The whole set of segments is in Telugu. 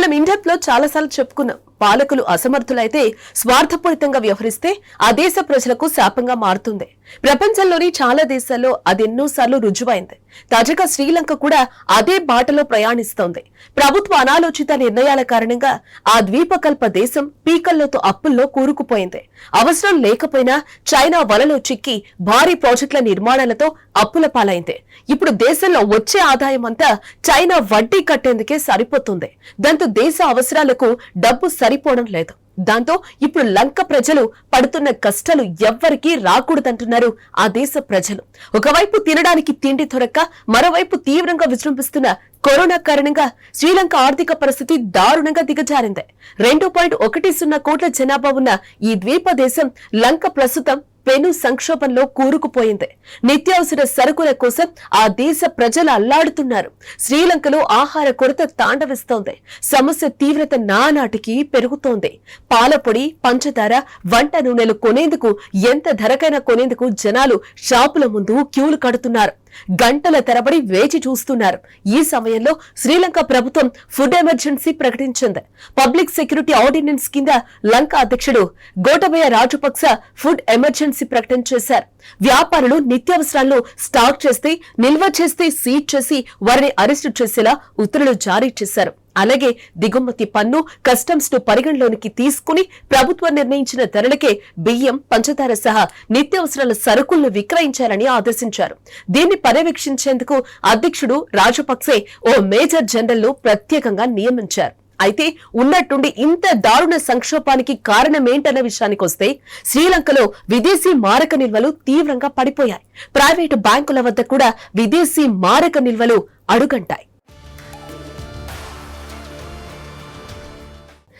మనం ఇండెప్త్ లో చాలాసార్లు చెప్పుకున్నాం, పాలకులు అసమర్థులైతే స్వార్థపూరితంగా వ్యవహరిస్తే ఆ దేశ ప్రజలకు శాపంగా మారుతుంది. ప్రపంచంలోని చాలా దేశాల్లో అది ఎన్నోసార్లు రుజువైంది. తాజాగా శ్రీలంక కూడా అదే బాటలో ప్రయాణిస్తోంది. ప్రభుత్వ అనాలోచిత నిర్ణయాల కారణంగా ఆ ద్వీపకల్ప దేశం పీకల్లోతో అప్పుల్లో కూరుకుపోయింది. అవసరం లేకపోయినా చైనా వలలో చిక్కి భారీ ప్రాజెక్టుల నిర్మాణాలతో అప్పుల పాలైంది. ఇప్పుడు దేశంలో వచ్చే ఆదాయం అంతా చైనా వడ్డీ కట్టేందుకే సరిపోతుంది. దాంతో దేశ అవసరాలకు డబ్బు సరిపోవడం లేదు. దాంతో ఇప్పుడు లంక ప్రజలు పడుతున్న కష్టాలు ఎవ్వరికీ రాకూడదంటున్నారు ఆ దేశ ప్రజలు. ఒకవైపు తినడానికి తిండి దొరక్క, మరోవైపు తీవ్రంగా విజృంభిస్తున్న కరోనా కారణంగా శ్రీలంక ఆర్థిక పరిస్థితి దారుణంగా దిగజారింది. 2.10 కోట్ల జనాభా ఉన్న ఈ ద్వీప దేశం లంక ప్రస్తుతం పెను సంక్షోభంలో కూరుకుపోయింది. నిత్యావసర సరుకుల కోసం ఆ దేశ ప్రజలు అల్లాడుతున్నారు. శ్రీలంకలో ఆహార కొరత తాండవిస్తోంది. సమస్య తీవ్రత నానాటికి పెరుగుతోంది. పాలపొడి, పంచదార, వంట నూనెలు కొనేందుకు ఎంత ధరకైనా కొనేందుకు జనాలు షాపుల ముందు క్యూలు కడుతున్నారు. గంటల తరబడి వేచి చూస్తున్నారు. ఈ సమయంలో శ్రీలంక ప్రభుత్వం ఫుడ్ ఎమర్జెన్సీ ప్రకటించింది. పబ్లిక్ సెక్యూరిటీ ఆర్డినెన్స్ కింద లంక అధ్యక్షుడు గోటబయ రాజపక్స ఫుడ్ ఎమర్జెన్సీ ప్రకటన చేశారు. వ్యాపారులు నిత్యావసరాలను స్టాక్ చేస్తే, నిల్వ చేస్తే సీజ్ చేసి వారిని అరెస్టు చేసేలా ఉత్తర్వులు జారీ చేశారు. అలాగే దిగుమతి పన్ను, కస్టమ్స్ ను పరిగణలోనికి తీసుకుని ప్రభుత్వం నిర్ణయించిన ధరలకే బియ్యం, పంచదార సహా నిత్యావసరాల సరుకులను విక్రయించాలని ఆదేశించారు. దీన్ని పర్యవేక్షించేందుకు అధ్యక్షుడు రాజపక్సే ఓ మేజర్ జనరల్ ను ప్రత్యేకంగా నియమించారు. అయితే ఉన్నట్టుండి ఇంత దారుణ సంక్షోభానికి కారణమేంటన్న విషయానికొస్తే శ్రీలంకలో విదేశీ మారక నిల్వలు తీవ్రంగా పడిపోయాయి. ప్రైవేటు బ్యాంకుల వద్ద కూడా విదేశీ మారక నిల్వలు అడుగంటాయి.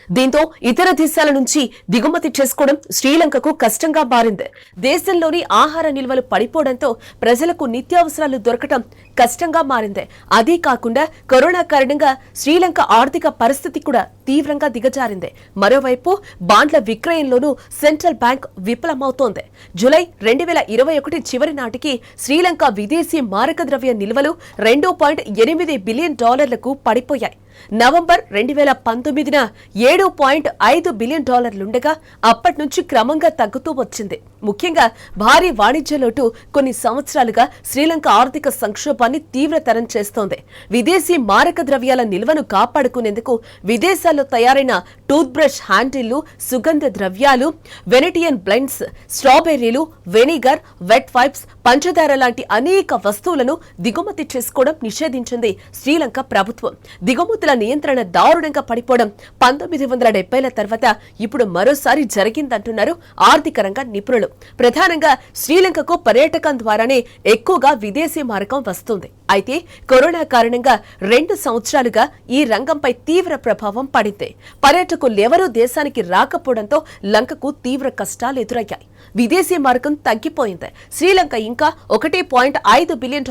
దీంతో ఇతర దేశాల నుంచి దిగుమతి చేసుకోవడం శ్రీలంకకు కష్టంగా మారింది. దేశంలోని ఆహార నిల్వలు పడిపోవడంతో ప్రజలకు నిత్యావసరాలు దొరకటం కష్టంగా మారింది. అదే కాకుండా కరోనా కారణంగా శ్రీలంక ఆర్థిక పరిస్థితి కూడా తీవ్రంగా దిగజారింది. మరోవైపు బాండ్ల విక్రయంలోనూ సెంట్రల్ బ్యాంక్ విఫలమవుతోంది. జూలై 2021 చివరి నాటికి శ్రీలంక విదేశీ మారక ద్రవ్య నిల్వలు $2.8 బిలియన్ పడిపోయాయి. నవంబర్ 2019న $7.5 బిలియన్ అప్పటి నుంచి క్రమంగా తగ్గుతూ వచ్చింది. ముఖ్యంగా భారీ వాణిజ్య లోటు కొన్ని సంవత్సరాలుగా శ్రీలంక ఆర్థిక సంక్షోభాన్ని తీవ్రతరం చేస్తోంది. విదేశీ మారక ద్రవ్యాల నిల్వను కాపాడుకునేందుకు విదేశాల్లో తయారైన టూత్ బ్రష్ హ్యాండిళ్లు, సుగంధ ద్రవ్యాలు, వెనెటియన్ బ్లెండ్స్, స్ట్రాబెర్రీలు, వెనిగర్, వెట్ వైప్స్, పంచదార లాంటి అనేక వస్తువులను దిగుమతి చేసుకోవడం నిషేధించింది శ్రీలంక ప్రభుత్వం. దిగుమతుల నియంత్రణ దారుణంగా పడిపోవడం 1970ల తర్వాత ఇప్పుడు మరోసారి జరిగిందంటున్నారు ఆర్థిక రంగ నిపుణులు. ప్రధానంగా శ్రీలంకకు పర్యాటకం ద్వారానే ఎక్కువగా విదేశీ మారకం వస్తుంది. అయితే కరోనా కారణంగా 2 సంవత్సరాలుగా ఈ రంగంపై తీవ్ర ప్రభావం పడింది. పర్యాటకులెవరూ దేశానికి రాకపోవడంతో లంకకు తీవ్ర కష్టాలు ఎదురయ్యాయి. విదేశీ మారకం తగ్గిపోయింది. శ్రీలంక ఇంకా $1.5 బిలియన్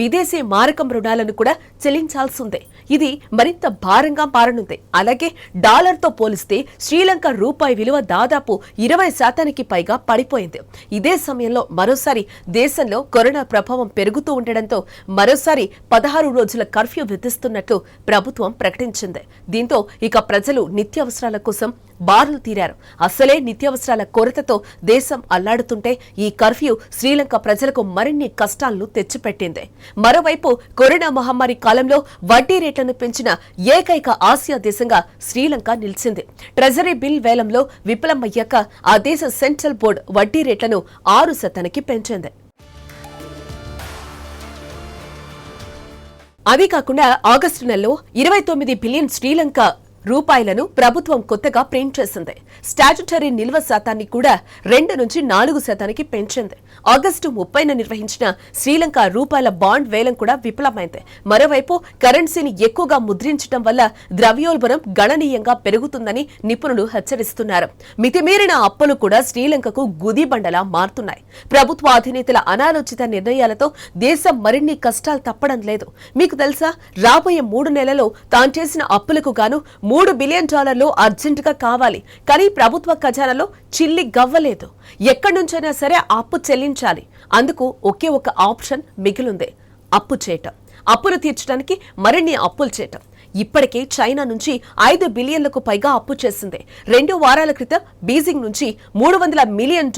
విదేశీ మారకం రుణాలను కూడా చెల్లించాల్సిందే. ఇది మరింత భారంగా మారనుంది. అలాగే డాలర్తో పోలిస్తే శ్రీలంక రూపాయి విలువ దాదాపు 20% పైగా పడిపోయింది. ఇదే సమయంలో మరోసారి దేశంలో కరోనా ప్రభావం పెరుగుతూ ఉండడంతో మరోసారి 16 రోజుల కర్ఫ్యూ విధిస్తున్నట్లు ప్రభుత్వం ప్రకటించింది. దీంతో ఇక ప్రజలు నిత్యావసరాల కోసం బారులు తీరారు. అసలే నిత్యావసరాల కొరతతో దేశం అల్లాడుతుంటే ఈ కర్ఫ్యూ శ్రీలంక ప్రజలకు మరిన్ని కష్టాలను తెచ్చిపెట్టింది. మరోవైపు కరోనా మహమ్మారి కాలంలో వడ్డీ రేట్లను పెంచిన ఏకైక ఆసియా దేశంగా శ్రీలంక నిలిచింది. ట్రెజరీ బిల్ వేలంలో విఫలమయ్యాక ఆ దేశ సెంట్రల్ బోర్డు వడ్డీ రేట్లను 6% పెంచింది. అదే కాకుండా ఆగస్టు నెలలో 29 బిలియన్ శ్రీలంక రూపాయలను ప్రభుత్వం కొత్తగా ప్రింట్ చేసింది. స్టాట్యుటరీ నిల్వ శాతాన్ని కూడా 2 నుంచి 4% పెంచింది. ఆగస్టు 30న నిర్వహించిన శ్రీలంక రూపాయల బాండ్ వేలం కూడా విఫలమైంది. మరోవైపు కరెన్సీని ఎక్కువగా ముద్రించడం వల్ల ద్రవ్యోల్బణం గణనీయంగా పెరుగుతుందని నిపుణులు హెచ్చరిస్తున్నారు. మితిమీరిన అప్పులు కూడా శ్రీలంకకు గుదిబండలా మారుతున్నాయి. ప్రభుత్వ అధినేతల అనాలోచిత నిర్ణయాలతో దేశం మరిన్ని కష్టాలు తప్పడం లేదు. మీకు తెలుసా, రాబోయే 3 నెలల్లో తాను చేసిన అప్పులకు గాను $3 బిలియన్ అర్జెంటుగా కావాలి. కానీ ప్రభుత్వ ఖజానాలో చిల్లి గవ్వలేదు. ఎక్కడి నుంచైనా సరే అప్పు చెల్లించాలి. అందుకు ఒకే ఒక ఆప్షన్ మిగిలింది, అప్పు చేయటం. అప్పులు తీర్చడానికి మరిన్ని అప్పులు చేయటం. ఇప్పటికే చైనా నుంచి 5 బిలియన్లకు పైగా అప్పు చేసింది. 2 వారాల క్రితం బీజింగ్ నుంచి $300 మిలియన్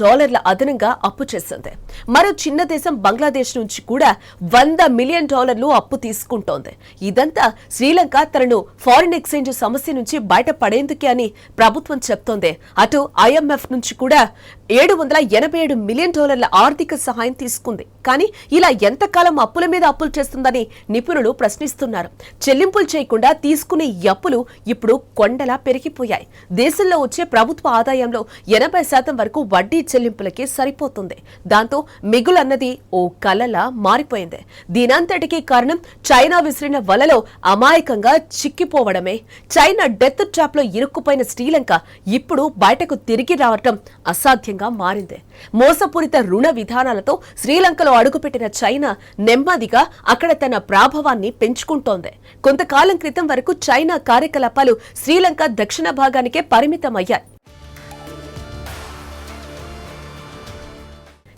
అదనంగా అప్పు చేసింది. మరో చిన్న దేశం బంగ్లాదేశ్ నుంచి కూడా $100 మిలియన్ అప్పు తీసుకుంటోంది. ఇదంతా శ్రీలంక తనను ఫారిన్ ఎక్స్చేంజ్ సమస్య నుంచి బయటపడేందుకే అని ప్రభుత్వం చెప్తోంది. అటు IMF నుంచి కూడా $787 మిలియన్ ఆర్థిక సహాయం తీసుకుంది. కానీ ఇలా ఎంతకాలం అప్పుల మీద అప్పులు చేస్తుందని నిపుణులు ప్రశ్నిస్తున్నారు. చెల్లింపులు చేయకుండా తీసుకునే ఈ అప్పులు ఇప్పుడు కొండలా పెరిగిపోయాయి. దేశంలో వచ్చే ప్రభుత్వ ఆదాయంలో 80% వరకు వడ్డీ చెల్లింపులకే సరిపోతుంది. దాంతో మిగులన్నది ఓ కలలా మారిపోయింది. దీనంతటికీ కారణం చైనా విసిరిన వలలో అమాయకంగా చిక్కిపోవడమే. చైనా డెత్ ట్రాప్ లో ఇరుక్కుపోయిన శ్రీలంక ఇప్పుడు బయటకు తిరిగి రావటం అసాధ్యంగా మారింది. మోసపూరిత రుణ విధానాలతో శ్రీలంకలో అడుగుపెట్టిన చైనా నెమ్మదిగా అక్కడ తన ప్రాభవాన్ని పెంచుకుంటోంది. కొంతకాలం క్రితం వరకు చైనా కార్యకలాపాలు శ్రీలంక దక్షిణ భాగానికే పరిమితమయ్యాయి.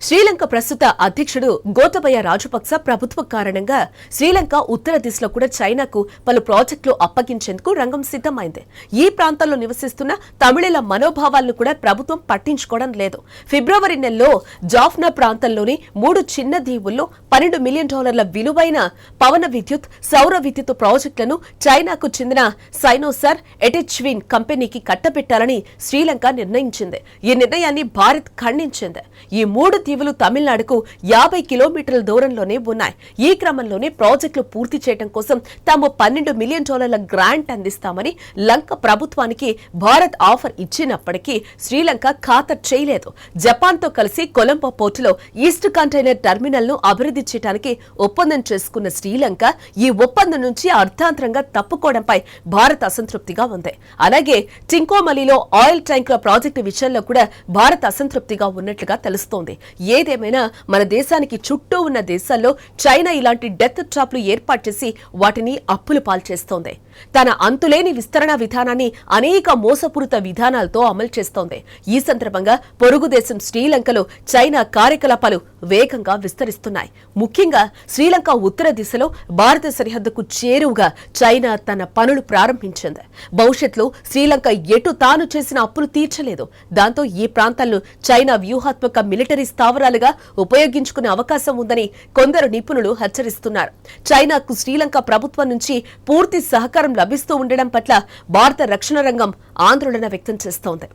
శ్రీలంక ప్రస్తుత అధ్యక్షుడు గోతబయ రాజపక్స ప్రభుత్వ కారణంగా శ్రీలంక ఉత్తర దిశలో కూడా చైనాకు పలు ప్రాజెక్టులు అప్పగించేందుకు రంగం సిద్ధమైంది. ఈ ప్రాంతంలో నివసిస్తున్న తమిళుల మనోభావాలను కూడా ప్రభుత్వం పట్టించుకోవడం లేదు. ఫిబ్రవరి నెలలో జాఫ్నా ప్రాంతంలోని 3 చిన్న దీవుల్లో $12 మిలియన్ విలువైన పవన విద్యుత్, సౌర విద్యుత్ ప్రాజెక్టులను చైనాకు చెందిన సైనోసార్ ఎటెచ్విన్ కంపెనీకి కట్టబెట్టాలని శ్రీలంక నిర్ణయించింది. ఈ నిర్ణయాన్ని భారత్ ఖండించింది. ఈ 3 దీవులు తమిళనాడుకు 50 కిలోమీటర్ల దూరంలోనే ఉన్నాయి. ఈ క్రమంలోనే ప్రాజెక్టులు పూర్తి చేయడం కోసం తాము $12 మిలియన్ గ్రాంట్ అందిస్తామని లంక ప్రభుత్వానికి భారత్ ఆఫర్ ఇచ్చినప్పటికీ శ్రీలంక ఖాతరు చేయలేదు. జపాన్తో కలిసి కొలంబో పోర్టులో ఈస్ట్ కంటైనర్ టెర్మినల్ ను అభివృద్ధి చేయడానికి ఒప్పందం చేసుకున్న శ్రీలంక ఈ ఒప్పందం నుంచి అర్థాంతరంగా తప్పుకోవడంపై భారత్ అసంతృప్తిగా ఉంది. అలాగే టింకోమలిలో ఆయిల్ ట్యాంకుల ప్రాజెక్టు విషయంలో కూడా భారత్ అసంతృప్తిగా ఉన్నట్లుగా తెలుస్తోంది. ఏదేమైనా మన దేశానికి చుట్టూ ఉన్న దేశాల్లో చైనా ఇలాంటి డెత్ ట్రాప్లు ఏర్పాటు చేసి వాటిని అప్పులు పాల్చేస్తోంది. తన అంతులేని విస్తరణ విధానాన్ని అనేక మోసపూరిత విధానాలతో అమలు చేస్తోంది. ఈ సందర్భంగా పొరుగు దేశం శ్రీలంకలో చైనా కార్యకలాపాలు వేగంగా విస్తరిస్తున్నాయి. ముఖ్యంగా శ్రీలంక ఉత్తర దిశలో భారత సరిహద్దుకు చేరువుగా చైనా తన పనులు ప్రారంభించింది. భవిష్యత్తులో శ్రీలంక ఎటు తాను చేసిన అప్పులు తీర్చలేదు. దాంతో ఈ ప్రాంతాలను చైనా వ్యూహాత్మక మిలిటరీ స్థావరాలుగా ఉపయోగించుకునే అవకాశం ఉందని కొందరు నిపుణులు హెచ్చరిస్తున్నారు. చైనాకు శ్రీలంక ప్రభుత్వం నుంచి పూర్తి సహకారం లభిస్తూ ఉండడం పట్ల భారత రక్షణ రంగం ఆందోళన వ్యక్తం చేస్తోంది.